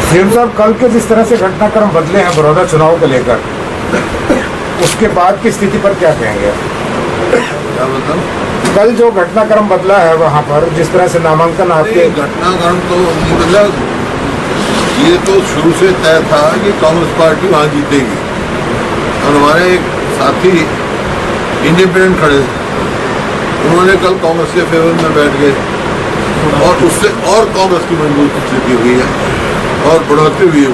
CM साहब, कल के जिस तरह से घटनाक्रम बदले हैं बड़ौदा चुनाव को लेकर, उसके बाद की स्थिति पर क्या कहेंगे? क्या मतलब? कल जो घटनाक्रम बदला है वहाँ पर, जिस तरह से नामांकन आपके घटनाक्रम तो नहीं बदला। ये तो शुरू से तय था कि कांग्रेस पार्टी वहाँ जीतेगी, और हमारे एक साथी इंडिपेंडेंट खड़े थे, उन्होंने कल कांग्रेस के फेवर में बैठ गए और उससे और कांग्रेस की मजबूत स्थिति हुई है और बढ़ोतरी हुई है।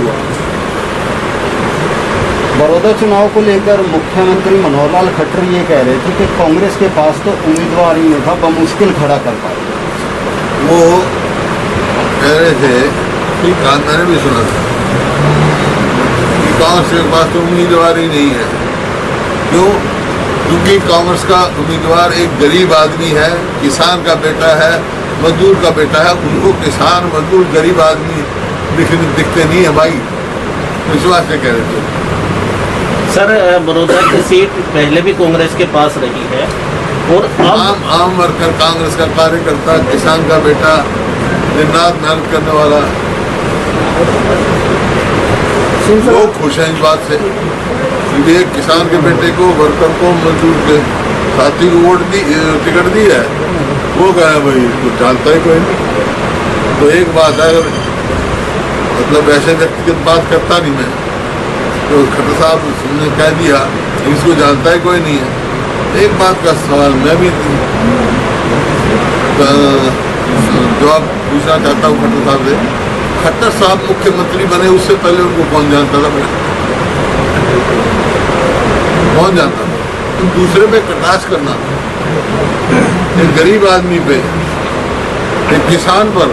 बड़ौदा चुनाव को लेकर मुख्यमंत्री मनोहर लाल खट्टर ये कह रहे थे कि कांग्रेस के पास तो उम्मीदवार ही नहीं था, बमुश्किल खड़ा कर पाए। वो कह रहे थे कि मैंने भी सुना था कि कांग्रेस के पास तो उम्मीदवार ही नहीं है। क्यों? क्योंकि कांग्रेस का उम्मीदवार एक गरीब आदमी है, किसान का बेटा है, मजदूर का बेटा है। उनको किसान, मजदूर, गरीब आदमी दिखते नहीं है भाई, विश्वास से कह रहे थे। सर, बड़ौदा की सीट पहले भी कांग्रेस के पास रही है और आम वर्कर, कांग्रेस का कार्यकर्ता, किसान का बेटा, दिन रात मेहनत करने वाला, लोग खुश हैं इस बात से। एक किसान के बेटे को, वर्कर को, मजदूर के साथी को टिकट दी है, वो कह रहा है भाई कुछ जानता ही कोई नहीं। तो एक बात है, अगर मतलब ऐसे व्यक्तिगत बात करता नहीं मैं, तो खट्टर साहब ने कह दिया इसको जानता ही कोई नहीं है। एक बात का सवाल मैं भी जवाब पूछना चाहता हूँ खट्टर साहब से। खट्टर साहब मुख्यमंत्री बने उससे पहले उनको कौन जानता था? कौन जानता था? तो दूसरे पे कटाक्ष करना, एक गरीब आदमी पे, एक किसान पर,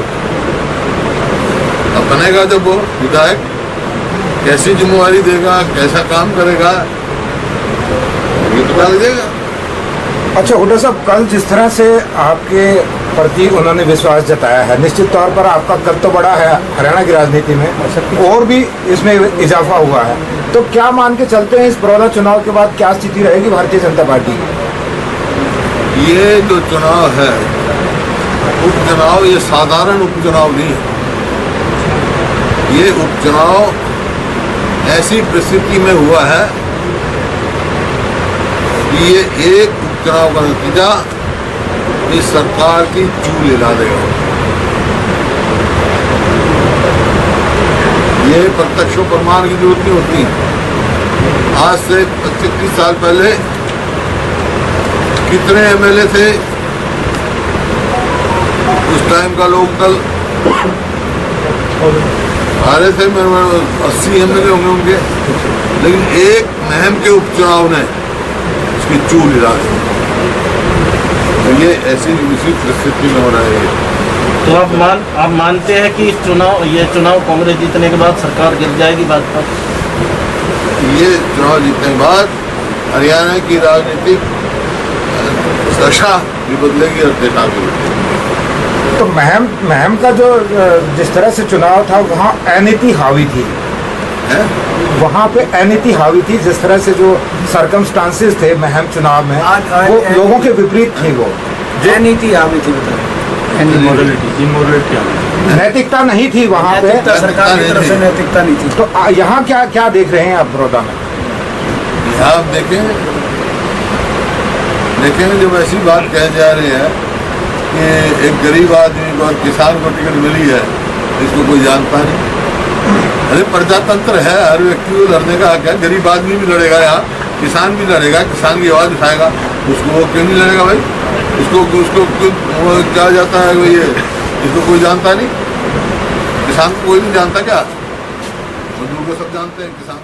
अब बनेगा जब वो विधायक, कैसी जिम्मेवारी देगा, कैसा काम करेगा, ये तो पता लगेगा। अच्छा हुड्डा साहब, कल जिस तरह से आपके प्रति उन्होंने विश्वास जताया है, निश्चित तौर पर आपका कद तो बड़ा है हरियाणा की राजनीति में, और भी इसमें इजाफा हुआ है, तो क्या मान के चलते हैं इस बड़ौदा चुनाव के बाद क्या स्थिति रहेगी भारतीय जनता पार्टी की? ये जो चुनाव है, उपचुनाव, ये साधारण उपचुनाव नहीं है। ये उपचुनाव ऐसी परिस्थिति में हुआ है कि ये एक उपचुनाव का नतीजा इस सरकार की चूल हिला देगा। ये प्रत्यक्ष प्रमाण की जरूरत नहीं होती। आज से 25-30 साल पहले कितने एमएलए थे उस टाइम का लोकल आ रहे थे, 80 एमएलए होंगे उनके, लेकिन एक महम के उपचुनाव ने उसकी चूल हिला दी। तो ये ऐसी उसी परिस्थिति में हो रहा है। तो आप मानते हैं कि ये चुनाव कांग्रेस जीतने के बाद सरकार गिर जाएगी भाजपा? ये चुनाव जीतने के बाद हरियाणा की राजनीतिक दशा भी बदलेगी और दिशा भी बदलेगी। तो महम का जो जिस तरह से चुनाव था, वहाँ अनीति हावी थी, वहाँ पे अनीति हावी थी, जिस तरह से जो सर्कमस्टांसेस थे महम चुनाव में, वो लोगों के विपरीत थी। वो अनीति हावी थी, नैतिकता नहीं थी वहाँ पे, सरकार की तरफ से नैतिकता नहीं थी। तो यहाँ क्या क्या देख रहे हैं आप बड़ौदा में? यहाँ आप देखें जब ऐसी बात कह जा रही है कि एक गरीब आदमी को और किसान को टिकट मिली है, इसको कोई जानता नहीं। अरे प्रजातंत्र है, हर व्यक्ति को लड़ने का हक है। गरीब आदमी भी लड़ेगा, यहाँ किसान भी लड़ेगा, किसान की आवाज़ उठाएगा, उसको वो क्यों नहीं लड़ेगा भाई? उसको क्या जाता है भाई? ये इसको कोई जानता नहीं, किसान को कोई नहीं जानता क्या? मजदूर को सब जानते हैं, किसान